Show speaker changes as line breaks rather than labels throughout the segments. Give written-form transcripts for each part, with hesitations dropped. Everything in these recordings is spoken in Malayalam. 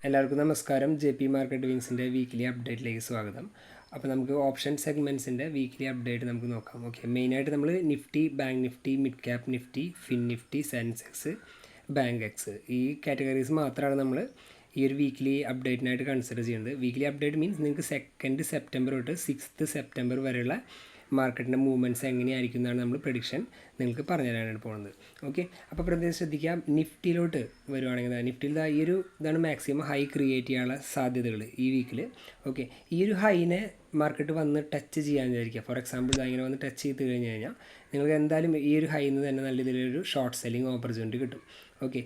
എല്ലാവർക്കും നമസ്കാരം. JP മാർക്കറ്റ് വിങ്സിൻ്റെ വീക്ക്ലി അപ്ഡേറ്റിലേക്ക് സ്വാഗതം. അപ്പോൾ നമുക്ക് ഓപ്ഷൻ സെഗ്മെൻറ്റ്സിൻ്റെ വീക്ക്ലി അപ്ഡേറ്റ് നമുക്ക് നോക്കാം. ഓക്കെ, മെയിനായിട്ട് നമ്മൾ Nifty, bank Nifty, mid cap Nifty, fin Nifty, Sensex, Bankex ഈ കാറ്റഗറീസ് മാത്രമാണ് നമ്മൾ ഈ ഒരു വീക്ക്ലി അപ്ഡേറ്റിനായിട്ട് കൺസിഡർ ചെയ്യുന്നത്. വീക്ക്ലി അപ്ഡേറ്റ് മീൻസ് നിങ്ങൾക്ക് 2 സെപ്റ്റംബർ തൊട്ട് 6 സെപ്റ്റംബർ വരെയുള്ള മാർക്കറ്റിൻ്റെ മൂവ്മെൻറ്റ്സ് എങ്ങനെയായിരിക്കും എന്നാണ് നമ്മൾ പ്രഡിക്ഷൻ നിങ്ങൾക്ക് പറഞ്ഞു തരാനായിട്ട് പോകുന്നത്. ഓക്കെ, അപ്പോൾ പ്രത്യേകം ശ്രദ്ധിക്കുക. നിഫ്റ്റിയിലോട്ട് വരുവാണെങ്കിൽ നിഫ്റ്റിയിൽ ഈ ഒരു ഇതാണ് മാക്സിമം ഹൈ ക്രിയേറ്റ് ചെയ്യാനുള്ള സാധ്യതകൾ ഈ വീക്കിൽ. ഓക്കെ, ഈ ഒരു ഹൈനെ മാർക്കറ്റ് വന്ന് ടച്ച് ചെയ്യാൻ വിചാരിക്കുക. ഫോർ എക്സാമ്പിൾ ഇങ്ങനെ വന്ന് ടച്ച് ചെയ്ത് കഴിഞ്ഞ് കഴിഞ്ഞാൽ നിങ്ങൾക്ക് എന്തായാലും ഈ ഒരു ഹൈയിൽ നിന്ന് തന്നെ നല്ല രീതിയിലൊരു ഷോർട്ട് സെല്ലിംഗ് ഓപ്പർച്യൂണിറ്റി കിട്ടും. ഓക്കെ,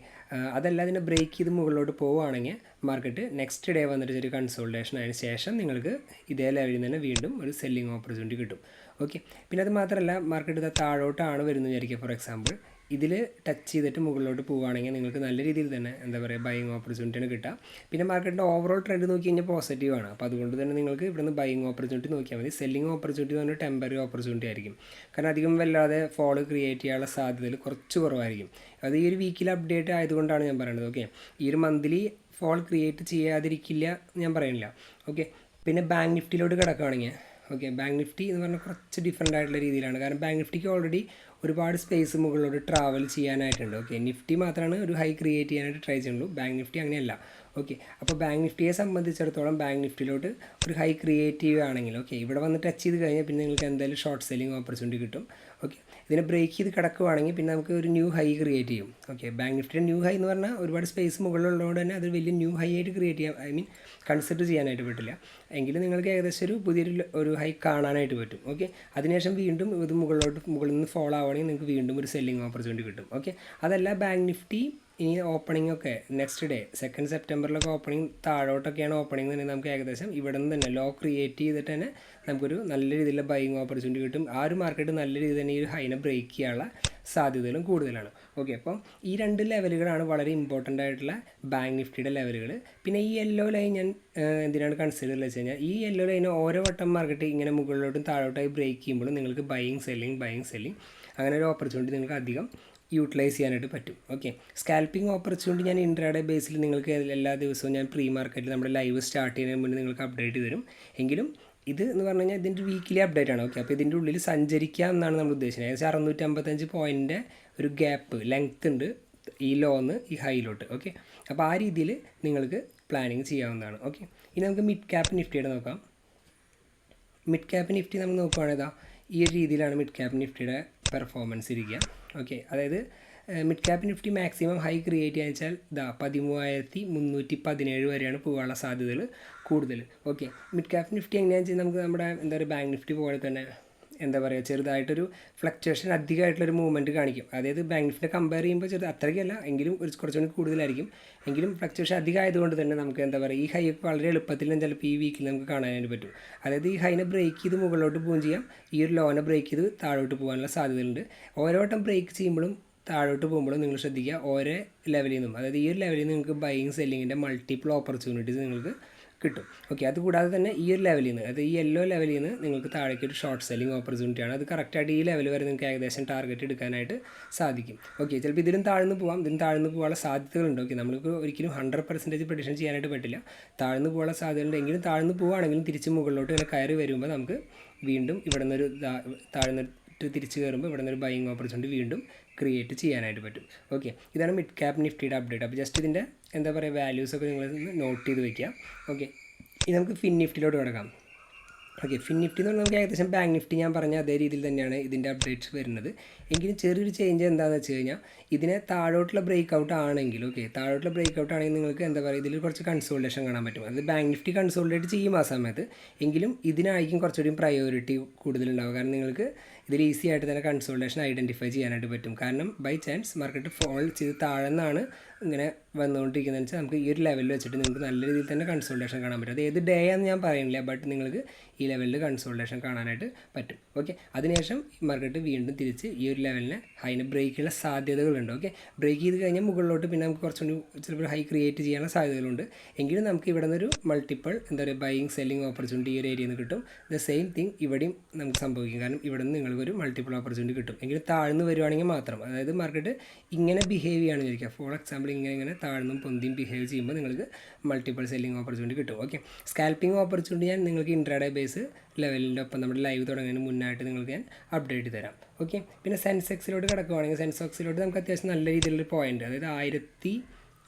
അതല്ല അതിനെ ബ്രേക്ക് ചെയ്ത് മുകളിലോട്ട് പോവുകയാണെങ്കിൽ മാർക്കറ്റ് നെക്സ്റ്റ് ഡേ വന്നിട്ട് ഒരു കൺസോൾട്ടേഷൻ അതിന് ശേഷം നിങ്ങൾക്ക് ഇതേ ലെവലിൽ നിന്ന് തന്നെ വീണ്ടും ഒരു സെല്ലിംഗ് ഓപ്പർച്യൂണിറ്റി കിട്ടും. ഓക്കെ, പിന്നെ അത് മാത്രമല്ല മാർക്കറ്റ് താഴോട്ടാണ് വരുന്നത് വിചാരിക്കുക. ഫോർ എക്സാമ്പിൾ ഇതിൽ ടച്ച് ചെയ്തിട്ട് മുകളിലോട്ട് പോവുകയാണെങ്കിൽ നിങ്ങൾക്ക് നല്ല രീതിയിൽ തന്നെ എന്താ പറയുക ബൈയിങ് ഓപ്പർച്യൂണിറ്റിയാണ് കിട്ടുക. പിന്നെ മാർക്കറ്റിൻ്റെ ഓവറോൾ ട്രെൻഡ് നോക്കി കഴിഞ്ഞാൽ പോസിറ്റീവാണ്. അപ്പോൾ അതുകൊണ്ട് തന്നെ നിങ്ങൾക്ക് ഇവിടുന്ന് ബൈയിങ് ഓപ്പർച്യൂണിറ്റി നോക്കിയാൽ മതി. സെല്ലിംഗ് ഓപ്പർച്യൂണിറ്റി എന്ന് പറഞ്ഞാൽ ടെമ്പററി ഓപ്പർച്യൂണിറ്റി ആയിരിക്കും. കാരണം അധികം വല്ലാതെ ഫോള് ക്രിയേറ്റ് ചെയ്യാനുള്ള സാധ്യതകൾ കുറച്ച് കുറവായിരിക്കും. അത് ഈ ഒരു വീക്കിൽ അപ്ഡേറ്റ് ആയതുകൊണ്ടാണ് ഞാൻ പറയുന്നത്. ഓക്കെ, ഈ ഒരു മന്ത്ലി ഫോൾ ക്രിയേറ്റ് ചെയ്യാതിരിക്കില്ല ഞാൻ പറയുന്നില്ല. ഓക്കെ, പിന്നെ ബാങ്ക് നിഫ്റ്റിയിലോട്ട് കിടക്കുകയാണെങ്കിൽ ഓക്കെ, ബാങ്ക് നിഫ്റ്റി എന്ന് പറഞ്ഞാൽ കുറച്ച് ഡിഫറെൻ്റ് ആയിട്ടുള്ള രീതിയിലാണ്. കാരണം ബാങ്ക് നിഫ്റ്റിക്ക് ഓൾറെഡി ഒരുപാട് സ്പേസ് മുകളിലോട്ട് ട്രാവൽ ചെയ്യാനായിട്ടുണ്ട്. ഓക്കെ, നിഫ്റ്റി മാത്രമാണ് ഒരു ഹൈ ക്രിയേറ്റ് ചെയ്യാനായിട്ട് ട്രൈ ചെയ്യുള്ളൂ. ബാങ്ക് നിഫ്റ്റി അങ്ങനെയല്ല. ഓക്കെ, അപ്പോൾ ബാങ്ക് നിഫ്റ്റിയെ സംബന്ധിച്ചിടത്തോളം ബാങ്ക് നിഫ്റ്റിയിലോട്ട് ഒരു ഹൈ ക്രിയേറ്റ് ചെയ്യുകയാണെങ്കിൽ ഓക്കെ ഇവിടെ വന്ന് ടച്ച് ചെയ്ത് കഴിഞ്ഞാൽ പിന്നെ നിങ്ങൾക്ക് എന്തായാലും ഷോർട്ട് സെല്ലിംഗ് ഓപ്പർച്യൂണിറ്റി കിട്ടും. ഓക്കെ, ഇതിനെ ബ്രേക്ക് ചെയ്ത് കിടക്കുകയാണെങ്കിൽ പിന്നെ നമുക്ക് ഒരു ന്യൂ ഹൈ ക്രിയേറ്റ് ചെയ്യും. ഓക്കെ, ബാങ്ക് നിഫ്റ്റിയുടെ ന്യൂ ഹൈ എന്ന് പറഞ്ഞാൽ ഒരുപാട് സ്പേസ് മുകളിലുള്ളതുകൊണ്ട് തന്നെ അത് വലിയ ന്യൂ ഹൈ ആയിട്ട് ക്രിയേറ്റ് ചെയ്യാം, ഐ മീൻ കൺസിഡർ ചെയ്യാനായിട്ട് പറ്റില്ല. എങ്കിലും നിങ്ങൾക്ക് ഏകദേശം പുതിയൊരു ഹൈ കാണാനായിട്ട് പറ്റും. ഓക്കെ, അതിനുശേഷം വീണ്ടും ഇത് മുകളിൽ നിന്ന് ഫോളോ ആവുകയാണെങ്കിൽ നിങ്ങൾക്ക് വീണ്ടും ഒരു സെല്ലിംഗ് ഓപ്പർച്യൂണിറ്റി കിട്ടും. ഓക്കെ, അതല്ല ബാങ്ക് നിഫ്റ്റി ഇനി ഓപ്പണിംഗ് ഒക്കെ നെക്സ്റ്റ് ഡേ 2 സെപ്റ്റംബറിലൊക്കെ ഓപ്പണിംഗ് താഴോട്ടൊക്കെയാണ് ഓപ്പണിംഗ് എന്നുണ്ടെങ്കിൽ നമുക്ക് ഏകദേശം ഇവിടെ നിന്ന് തന്നെ ലോ ക്രിയേറ്റ് ചെയ്തിട്ട് തന്നെ നമുക്കൊരു നല്ല രീതിയിലുള്ള ബൈയിങ് ഓപ്പർച്യൂണിറ്റി കിട്ടും. ആ ഒരു മാർക്കറ്റ് നല്ല രീതിയിൽ തന്നെ ഈ ഒരു ഹൈനെ ബ്രേക്ക് ചെയ്യാനുള്ള സാധ്യതകളും കൂടുതലാണ്. ഓക്കെ, അപ്പോൾ ഈ 2 ലെവലുകളാണ് വളരെ ഇമ്പോർട്ടൻ്റ് ആയിട്ടുള്ള ബാങ്ക് നിഫ്റ്റിയുടെ ലെവലുകൾ. പിന്നെ ഈ യെല്ലോ ലൈൻ ഞാൻ എന്തിനാണ് കൺസിഡർ വെച്ച് കഴിഞ്ഞാൽ ഈ യെല്ലോ ലൈന് ഓരോ വട്ടം മാർക്കറ്റ് ഇങ്ങനെ മുകളിലോട്ടും താഴോട്ടായി ബ്രേക്ക് ചെയ്യുമ്പോഴും നിങ്ങൾക്ക് ബൈയിങ് സെല്ലിംഗ് അങ്ങനെ ഒരു ഓപ്പർച്യൂണിറ്റി നിങ്ങൾക്ക് അധികം യൂട്ടിലൈസ് ചെയ്യാനായിട്ട് പറ്റും. ഓക്കെ, സ്കാൽപ്പിംഗ് ഓപ്പർച്യൂണിറ്റി ഞാൻ ഇൻട്രാഡേ ബേസിൽ നിങ്ങൾക്ക് എല്ലാ ദിവസവും ഞാൻ പ്രീ മാർക്കറ്റിൽ നമ്മുടെ ലൈവ് സ്റ്റാർട്ട് ചെയ്യുന്നതിന് മുന്നേ നിങ്ങൾക്ക് അപ്ഡേറ്റ് തരും. എങ്കിലും ഇത് എന്ന് പറഞ്ഞു കഴിഞ്ഞാൽ ഇതിൻ്റെ വീക്കിലി അപ്ഡേറ്റ് ആണ്. ഓക്കെ, അപ്പോൾ ഇതിൻ്റെ ഉള്ളിൽ സഞ്ചരിക്കാം എന്നാണ് നമ്മൾ ഉദ്ദേശിക്കുന്നത്. ഏകദേശം 655 പോയിൻ്റ് ഒരു ഗ്യാപ്പ് ലെങ്ത് ഉണ്ട് ഈ ലോന്ന് ഈ ഹൈയിലോട്ട്. ഓക്കെ, അപ്പോൾ ആ രീതിയിൽ നിങ്ങൾക്ക് പ്ലാനിങ് ചെയ്യാവുന്നതാണ്. ഓക്കെ, ഇനി നമുക്ക് മിഡ് ക്യാപ് നിഫ്റ്റിയുടെ നോക്കാം. മിഡ് ക്യാപ് നിഫ്റ്റി നമ്മൾ നോക്കുകയാണെങ്കിൽ ഈ ഒരു രീതിയിലാണ് മിഡ് ക്യാപ് നിഫ്റ്റിയുടെ പെർഫോമൻസ് ഇരിക്കുക. ഓക്കെ, അതായത് mid cap Nifty maximum high create ചെയ്യാൻ വെച്ചാൽ 13,317 വരെയാണ് പോകാനുള്ള സാധ്യതകൾ കൂടുതൽ. ഓക്കെ, മിഡ് ക്യാപ് നിഫ്റ്റി എങ്ങനെയാണെന്ന് വെച്ചാൽ നമുക്ക് നമ്മുടെ എന്താ പറയുക ബാങ്ക് നിഫ്റ്റി പോലെ തന്നെ എന്താ പറയുക ചെറുതായിട്ടൊരു ഫ്ലക്ച്വേഷൻ അധികമായിട്ടുള്ളൊരു മൂവ്മെൻറ്റ് കാണിക്കും. അതായത് ബാങ്ക് നിഫ്റ്റിനെ കമ്പയർ ചെയ്യുമ്പോൾ അത്രയ്ക്കല്ല എങ്കിലും കുറച്ചുകൂടി കൂടുതലായിരിക്കും. എങ്കിലും ഫ്ലക്ച്വേഷൻ അധികമായതുകൊണ്ട് തന്നെ നമുക്ക് എന്താ പറയുക ഈ ഹൈ വളരെ എളുപ്പത്തിൽ ചിലപ്പോൾ ഈ വീക്കിൽ നമുക്ക് കാണാനായിട്ട് പറ്റും. അതായത് ഈ ഹൈനെ ബ്രേക്ക് ചെയ്ത് മുകളിലോട്ട് പോവുകയും ചെയ്യാം, ഈ ഒരു ലോനെ ബ്രേക്ക് ചെയ്ത് താഴോട്ട് പോകാനുള്ള സാധ്യതയുണ്ട്. ഓരോ വട്ടം ബ്രേക്ക് ചെയ്യുമ്പോഴും താഴോട്ട് പോകുമ്പോഴും നിങ്ങൾ ശ്രദ്ധിക്കുക ഓരോ ലെവലിൽ നിന്നും, അതായത് ഈ ഒരു ലെവലിൽ നിന്ന് നിങ്ങൾക്ക് ബൈയിങ് സെല്ലിങ്ങിൻ്റെ മൾട്ടിപ്പിൾ ഓപ്പർച്യൂണിറ്റീസ് നിങ്ങൾക്ക് കിട്ടും. ഓക്കെ, അതുകൂടാതെ തന്നെ ഈ ഒരു ലെവലിൽ നിന്ന് അതായത് ഈ യെല്ലോ ലെവലിൽ നിന്ന് നിങ്ങൾക്ക് താഴേക്ക് ഒരു ഷോർട്ട് സെല്ലിംഗ് ഓപ്പർച്യൂണിറ്റിയാണ്. അത് കറക്റ്റായിട്ട് ഈ ലെവൽ വരെ നിങ്ങൾക്ക് ഏകദേശം ടാർഗറ്റ് എടുക്കാനായിട്ട് സാധിക്കും. ഓക്കെ, ചിലപ്പോൾ ഇതിലും താഴ്ന്നു പോകാനുള്ള സാധ്യതകളുണ്ട്. ഓക്കെ, നമുക്ക് ഒരിക്കലും 100% പ്രഡിക്ഷൻ ചെയ്യാനായിട്ട് പറ്റില്ല. താഴ്ന്നു പോകാനുള്ള സാധ്യതയുണ്ട്. എങ്കിലും താഴ്ന്നു പോവുകയാണെങ്കിലും തിരിച്ച് മുകളിലോട്ട് ഇങ്ങനെ കയറി വരുമ്പോൾ നമുക്ക് വീണ്ടും ഇവിടെ നിന്നൊരു താഴ്ന്നിട്ട് തിരിച്ച് കയറുമ്പോൾ ഇവിടെ നിന്നൊരു ബൈയിങ് ഓപ്പർച്യൂണിറ്റി വീണ്ടും ക്രിയേറ്റ് ചെയ്യാനായിട്ട് പറ്റും. ഓക്കെ, ഇതാണ് മിഡ് ക്യാപ് നിഫ്റ്റിയുടെ അപ്ഡേറ്റ്. അപ്പോൾ ജസ്റ്റ് ഇതിൻ്റെ എന്താ പറയുക വാല്യൂസൊക്കെ നിങ്ങൾ നോട്ട് ചെയ്ത് വയ്ക്കുക. ഓക്കെ, ഇനി നമുക്ക് ഫിൻ നിഫ്റ്റിയിലോട്ട് കിടക്കാം. ഓക്കെ, ഫിൻ നിഫ്റ്റി എന്ന് പറഞ്ഞാൽ നമുക്ക് ഏകദേശം ബാങ്ക് നിഫ്റ്റി ഞാൻ പറഞ്ഞ അതേ രീതിയിൽ തന്നെയാണ് ഇതിൻ്റെ അപ്ഡേറ്റ്സ് വരുന്നത്. എങ്കിലും ചെറിയൊരു ചേഞ്ച് എന്താണെന്ന് വെച്ച് കഴിഞ്ഞാൽ ഇതിനെ താഴോട്ടുള്ള ബ്രേക്ക് ഔട്ട് ആണെങ്കിൽ താഴോട്ടുള്ള ബ്രേക്ക് ഔട്ട് ആണെങ്കിൽ നിങ്ങൾക്ക് എന്താ പറയുക ഇതിൽ കുറച്ച് കൺസോൾട്ടേഷൻ കാണാൻ പറ്റും. അത് ബാങ്ക് നിഫ്റ്റി കൺസോൾട്ടേറ്റ് ചെയ്യും ആ സമയത്ത്. എങ്കിലും ഇതിനായിരിക്കും കുറച്ചുകൂടി പ്രയോറിറ്റി കൂടുതലുണ്ടാവുക. കാരണം നിങ്ങൾക്ക് ഇതിൽ ഈസി ആയിട്ട് തന്നെ കൺസോൾട്ടേഷൻ ഐഡൻറ്റിഫൈ ചെയ്യാനായിട്ട് പറ്റും. കാരണം ബൈ ചാൻസ് മാർക്കറ്റ് ഫോൾ ചെയ്ത് താഴെന്നാണ് ഇങ്ങനെ വന്നുകൊണ്ടിരിക്കുന്നതെന്ന് വെച്ചാൽ നമുക്ക് ഈ ഒരു ലെവലിൽ വെച്ചിട്ട് നിങ്ങൾക്ക് നല്ല രീതിയിൽ തന്നെ കൺസോൾട്ടേഷൻ കാണാൻ പറ്റും. അത് ഏത് ഡേ ആണെന്ന് ഞാൻ പറയുന്നില്ല, ബട്ട് നിങ്ങൾക്ക് ഈ ലെവലിൽ കൺസോൾട്ടേഷൻ കാണാനായിട്ട് പറ്റും. ഓക്കെ, അതിനുശേഷം മാർക്കറ്റ് വീണ്ടും തിരിച്ച് ഈ ഒരു ലെവലിനെ ഹൈനെ ബ്രേക്ക് ചെയ്യാനുള്ള സാധ്യതകളുണ്ട്. ഓക്കെ, ബ്രേക്ക് ചെയ്ത് കഴിഞ്ഞാൽ മുകളിലോട്ട് പിന്നെ നമുക്ക് കുറച്ചുകൂടി ചിലപ്പോൾ ഹൈ ക്രിയേറ്റ് ചെയ്യാനുള്ള സാധ്യതകളുണ്ട്. എങ്കിലും നമുക്ക് ഇവിടെ നിന്നൊരു മൾട്ടിപ്പിൾ എന്താ പറയുക ബൈയിങ് സെല്ലിംഗ് ഓപ്പർച്യൂണിറ്റി ഈ ഒരു ഏരിയയിൽ നിന്ന് കിട്ടും. ദ സെയിം തിങ് ഇവിടെയും നമുക്ക് സംഭവിക്കും. കാരണം ഇവിടെ നിന്ന് നിങ്ങൾക്കൊരു മൾട്ടിപ്പിൾ ഓപ്പർച്യൂണിറ്റി കിട്ടും. എങ്കിലും താഴ്ന്നു വരുവാണെങ്കിൽ മാത്രം, അതായത് മാർക്കറ്റ് ഇങ്ങനെ ബിഹേവ് ചെയ്യുകയാണെന്ന് വിചാരിക്കുക. ഫോർ എക്സാമ്പിൾ ഇങ്ങനെ താഴ്ന്നും പൊന്തിയും ബിഹേവ് ചെയ്യുമ്പോൾ നിങ്ങൾക്ക് മൾട്ടിപ്പിൾ സെല്ലിംഗ് ഓപ്പർച്യൂണിറ്റി കിട്ടും. ഓക്കെ, സ്കാൽപ്പിംഗ് ഓപ്പർച്യൂണിറ്റി ഞാൻ നിങ്ങൾക്ക് ഇൻട്രാഡേ ബേസ് ലെവലിൻ്റെ ഒപ്പം നമ്മുടെ ലൈവ് തുടങ്ങുന്നതിന് മുന്നായിട്ട് നിങ്ങൾക്ക് ഞാൻ അപ്ഡേറ്റ് തരാം. ഓക്കെ, പിന്നെ സെൻസെക്സിലോട്ട് കിടക്കുകയാണെങ്കിൽ സെൻസെക്സിലോട്ട് നമുക്ക് അത്യാവശ്യം നല്ല രീതിയിലുള്ള പോയിൻ്റ്, അതായത്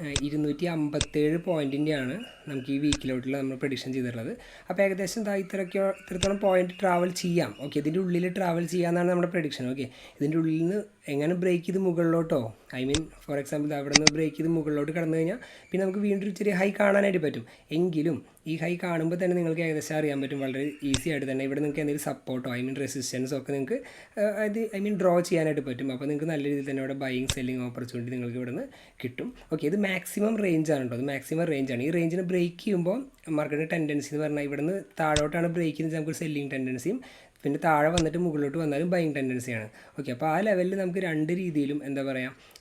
1257 പോയിൻറ്റിൻ്റെയാണ് നമുക്ക് ഈ വീക്കിലോട്ടുള്ള നമ്മൾ പ്രഡിക്ഷൻ ചെയ്തിട്ടുള്ളത്. അപ്പോൾ ഏകദേശം ഇത്രത്തോളം പോയിന്റ് ട്രാവൽ ചെയ്യാം. ഓക്കെ, ഇതിൻ്റെ ഉള്ളിൽ ട്രാവൽ ചെയ്യാമെന്നാണ് നമ്മുടെ പ്രഡിക്ഷൻ. ഓക്കെ, ഇതിൻ്റെ ഉള്ളിൽ നിന്ന് എങ്ങനെ ബ്രേക്ക് ചെയ്ത് മുകളിലോട്ടോ, ഫോർ എക്സാമ്പിൾ അവിടെ നിന്ന് ബ്രേക്ക് ചെയ്ത് മുകളിലോട്ട് കടന്നു കഴിഞ്ഞാൽ പിന്നെ നമുക്ക് വീണ്ടും ഒരു ചെറിയ ഹൈ കാണാനായിട്ട് പറ്റും. എങ്കിലും ഈ ഹൈ കാണുമ്പോൾ തന്നെ നിങ്ങൾക്ക് ഏകദേശം അറിയാൻ പറ്റും വളരെ ഈസി ആയിട്ട് തന്നെ ഇവിടെ നിങ്ങൾക്ക് എന്തെങ്കിലും സപ്പോർട്ടോ റെസിസ്റ്റൻസോ ഒക്കെ നിങ്ങൾക്ക് ഡ്രോ ചെയ്യാനായിട്ട് പറ്റും. അപ്പോൾ നിങ്ങൾക്ക് നല്ല രീതിയിൽ തന്നെ ഇവിടെ ബൈയിങ് സെല്ലിംഗ് ഓപ്പർച്യൂണിറ്റി നിങ്ങൾക്ക് ഇവിടെ നിന്ന് കിട്ടും. ഓക്കെ, ഇത് മാക്സിമം റേഞ്ചാണ് കേട്ടോ, ഇത് മാക്സിമം റേഞ്ചാണ്. ഈ റേഞ്ചിന് ബ്രേക്ക് ചെയ്യുമ്പോൾ മാർക്കറ്റ് ടെൻഡൻസി എന്ന് പറഞ്ഞാൽ ഇവിടെ നിന്ന് താഴോട്ടാണ് ബ്രേക്ക് ചെയ്യുന്നത്, നമുക്ക് സെല്ലിംഗ് ടെൻഡൻസിയും പിന്നെ താഴെ വന്നിട്ട് മുകളിലോട്ട് വന്നാലും ബൈയിങ് ടെൻഡൻസിയാണ്. ഓക്കെ, അപ്പോൾ ആ ലെവലിൽ നമുക്ക് രണ്ട് രീതിയിലും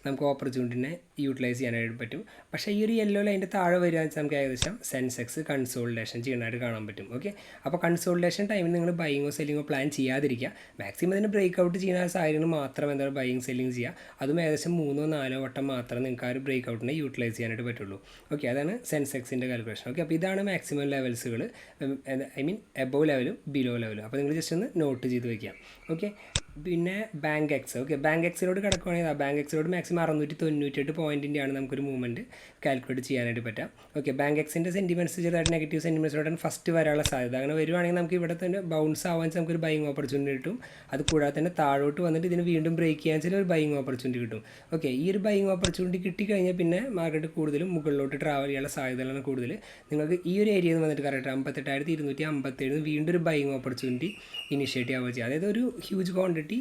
നമുക്ക് ഓപ്പർച്യൂണിറ്റിനെ യൂട്ടിലൈസ് ചെയ്യാനായിട്ട് പറ്റും. പക്ഷേ ഈ ഒരു യെല്ലോ ലൈൻ്റെ താഴെ വരിക വെച്ചാൽ നമുക്ക് ഏകദേശം സെൻസെക്സ് കൺസോളിഡേഷൻ ചെയ്യാനായിട്ട് കാണാൻ പറ്റും. ഓക്കെ, അപ്പോൾ കൺസോളിഡേഷൻ ടൈമിൽ നിങ്ങൾ ബൈയിങ്ങോ സെല്ലിങ്ങോ പ്ലാൻ ചെയ്യാതിരിക്കുക. മാക്സിമം ഇതിന് ബ്രേക്ക് ഔട്ട് ചെയ്യുന്ന സാഹചര്യങ്ങൾ മാത്രം ബൈയിങ് സെല്ലിങ് ചെയ്യുക. അതും ഏകദേശം 3-4 വട്ടം മാത്രം നിങ്ങൾക്ക് ആ ഒരു ബ്രേക്ക് ഔട്ടിനെ യൂട്ടിലൈസ് ചെയ്യാനായിട്ട് പറ്റുള്ളൂ. ഓക്കെ, അതാണ് സെൻസെക്സിൻ്റെ കാൽക്കുലേഷൻ. ഓക്കെ, അപ്പോൾ ഇതാണ് മാക്സിമം ലെവൽസുകൾ, എബോവ് ലെവലും ബിലോ ലെവലും. അപ്പോൾ നിങ്ങൾ ജസ്റ്റ് ഒന്ന് നോട്ട് ചെയ്ത് വയ്ക്കാം. ഓക്കെ, പിന്നെ ബാങ്ക് എക്സ്. ഓക്കെ, ബാങ്ക് എക്സിലോട്ട് കിടക്കുകയാണെങ്കിൽ ബാങ്ക് എക്സിലോട്ട് മാക്സിമം 698 പോയിൻറ്റിൻ്റെയാണ് നമുക്കൊരു മൂവ്മെൻറ്റ് കാൽക്കുലേറ്റ് ചെയ്യാനായിട്ട് പറ്റാം. ഓക്കെ, ബാങ്ക് എക്സിൻ്റെ സെൻറ്റിമെൻറ്റ്സ് ചെറുതായിട്ട് നെഗറ്റീവ് സെൻറ്റിമെൻറ്റ്സിലോട്ടാണ് ഫസ്റ്റ് വരാനുള്ള സാധ്യത. അങ്ങനെ വരുവാണെങ്കിൽ നമുക്ക് ഇവിടെ തന്നെ ബൗൺസ് ആവാൻ നമുക്കൊരു ബൈയിങ് ഓപ്പർച്യൂണിറ്റി കിട്ടും. അത് കൂടാതെ തന്നെ താഴോട്ട് വന്നിട്ട് ഇതിന് വീണ്ടും ബ്രേക്ക് ചെയ്യാൻ വെച്ചാൽ ഒരു ബൈയിങ് ഓപ്പർച്യൂണിറ്റി കിട്ടും. ഓക്കെ, ഈ ഒരു ബൈയിങ് ഓപ്പർച്യൂണിറ്റി കിട്ടിക്കഴിഞ്ഞാൽ പിന്നെ മാർക്കറ്റ് കൂടുതലും മുകളിലോട്ട് ട്രാവൽ ചെയ്യാനുള്ള സാധ്യതകളാണ് കൂടുതൽ. നിങ്ങൾക്ക് ഈ ഒരു ഏരിയയിൽ നിന്ന് വന്നിട്ട് കറക്റ്റ് 58,257 വീണ്ടും ഒരു ബൈയിങ് ഓപ്പർച്യൂണിറ്റി ഇനിഷ്യേറ്റ് ആവുക ചെയ്യുക. അതായത് ഒരു ഹ്യൂജ് ക്വാണ്ടിറ്റി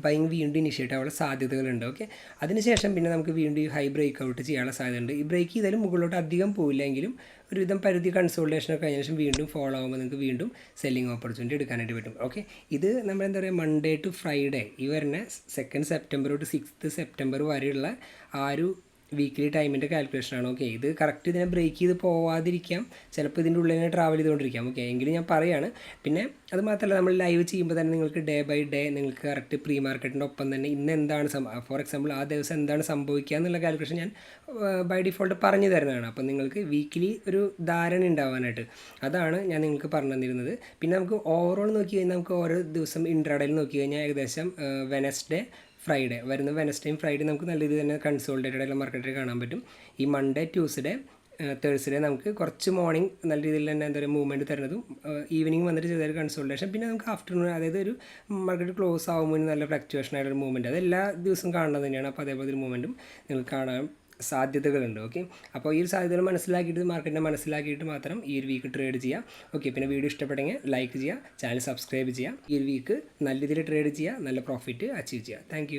ബൈയിങ് വീണ്ടും ഇനിഷ്യേറ്റ് ആവാനുള്ള സാധ്യതകളുണ്ട്. ഓക്കെ, അതിനുശേഷം പിന്നെ നമുക്ക് വീണ്ടും ഈ ഹൈ ബ്രേക്ക് ഔട്ട് ചെയ്യാനുള്ള സാധ്യതയുണ്ട്. ഈ ബ്രേക്ക് ചെയ്താലും മുകളിലോട്ട് അധികം പോയില്ലെങ്കിലും ഒരുവിധം പരിധി കൺസോൾട്ടേഷനൊക്കെ കഴിഞ്ഞ ശേഷം വീണ്ടും ഫോളോ ആകുമ്പോൾ നിങ്ങൾക്ക് വീണ്ടും സെല്ലിംഗ് ഓപ്പർച്യൂണിറ്റി എടുക്കാനായിട്ട് പറ്റും. ഓക്കെ, ഇത് നമ്മൾ മൺഡേ ടു ഫ്രൈഡേ ഈ വരുന്ന 2 സെപ്റ്റംബർ തൊട്ട് 6 സെപ്റ്റംബർ വരെയുള്ള ആ ഒരു വീക്ക്ലി ടൈമിൻ്റെ കാൽക്കുലേഷനാണ്. ഓക്കെ, ഇത് കറക്റ്റ് ഇതിനെ ബ്രേക്ക് ചെയ്ത് പോവാതിരിക്കാം, ചിലപ്പോൾ ഇതിൻ്റെ ഉള്ളിൽ തന്നെ ട്രാവൽ ചെയ്തുകൊണ്ടിരിക്കാം. ഓക്കെ, എങ്കിലും ഞാൻ പറയുകയാണ്. പിന്നെ അത് മാത്രമല്ല, നമ്മൾ ലൈവ് ചെയ്യുമ്പോൾ തന്നെ നിങ്ങൾക്ക് ഡേ ബൈ ഡേ നിങ്ങൾക്ക് കറക്റ്റ് പ്രീ മാർക്കറ്റിൻ്റെ ഒപ്പം തന്നെ ഇന്ന് എന്താണ് ഫോർ എക്സാമ്പിൾ ആ ദിവസം എന്താണ് സംഭവിക്കുക എന്നുള്ള കാൽക്കുലേഷൻ ഞാൻ ബൈ ഡിഫോൾട്ട് പറഞ്ഞു തരുന്നതാണ്. അപ്പോൾ നിങ്ങൾക്ക് വീക്കിലി ഒരു ധാരണ ഉണ്ടാവാനായിട്ട് അതാണ് ഞാൻ നിങ്ങൾക്ക് പറഞ്ഞു തന്നിരുന്നത്. പിന്നെ നമുക്ക് ഓവറോൾ നോക്കി കഴിഞ്ഞാൽ നമുക്ക് ഓരോ ദിവസം ഇൻട്രാഡേയിൽ നോക്കി കഴിഞ്ഞാൽ ഏകദേശം വെനസ്ഡേ ഫ്രൈഡേ വരുന്ന വെനസ്ഡേയും ഫ്രൈഡേ നമുക്ക് നല്ല രീതിയിൽ തന്നെ കൺസോൾട്ടേറ്റഡ് ആയിട്ടുള്ള മാർക്കറ്റിൽ കാണാൻ പറ്റും. ഈ മൺഡേ ട്യൂസ്ഡേ തേഴ്സ്ഡേ നമുക്ക് കുറച്ച് മോർണിംഗ് നല്ല രീതിയിൽ തന്നെ മൂവ്മെൻറ്റ് തരുന്നതും ഈവനിങ് വന്നിട്ട് ചെറിയൊരു കൺസോൾട്ടേഷൻ, പിന്നെ നമുക്ക് ആഫ്റ്റർനൂൺ അതായത് ഒരു മാർക്കറ്റ് ക്ലോസ് ആകുമ്പോൾ നല്ല ഫ്ലക്ച്വേഷൻ ആയിട്ടൊരു മൂവ്മെൻറ്റ് അത് എല്ലാ ദിവസവും കാണുന്നത് തന്നെയാണ്. അപ്പോൾ അതേപോലെ ഒരു മൂവ്മെൻറ്റും നിങ്ങൾക്ക് കാണാൻ സാധ്യതകളുണ്ട്. ഓക്കെ, അപ്പോൾ ഈ ഒരു സാധ്യതകൾ മാർക്കറ്റിനെ മനസ്സിലാക്കിയിട്ട് മാത്രം ഈ ഒരു വീക്ക് ട്രേഡ് ചെയ്യാം. ഓക്കെ, പിന്നെ വീഡിയോ ഇഷ്ടപ്പെട്ടെങ്കിൽ ലൈക്ക് ചെയ്യുക, ചാനൽ സബ്സ്ക്രൈബ് ചെയ്യുക. ഈ ഒരു വീക്ക് നല്ല രീതിയിൽ ട്രേഡ് ചെയ്യുക, നല്ല പ്രോഫിറ്റ് അച്ചീവ് ചെയ്യുക. താങ്ക്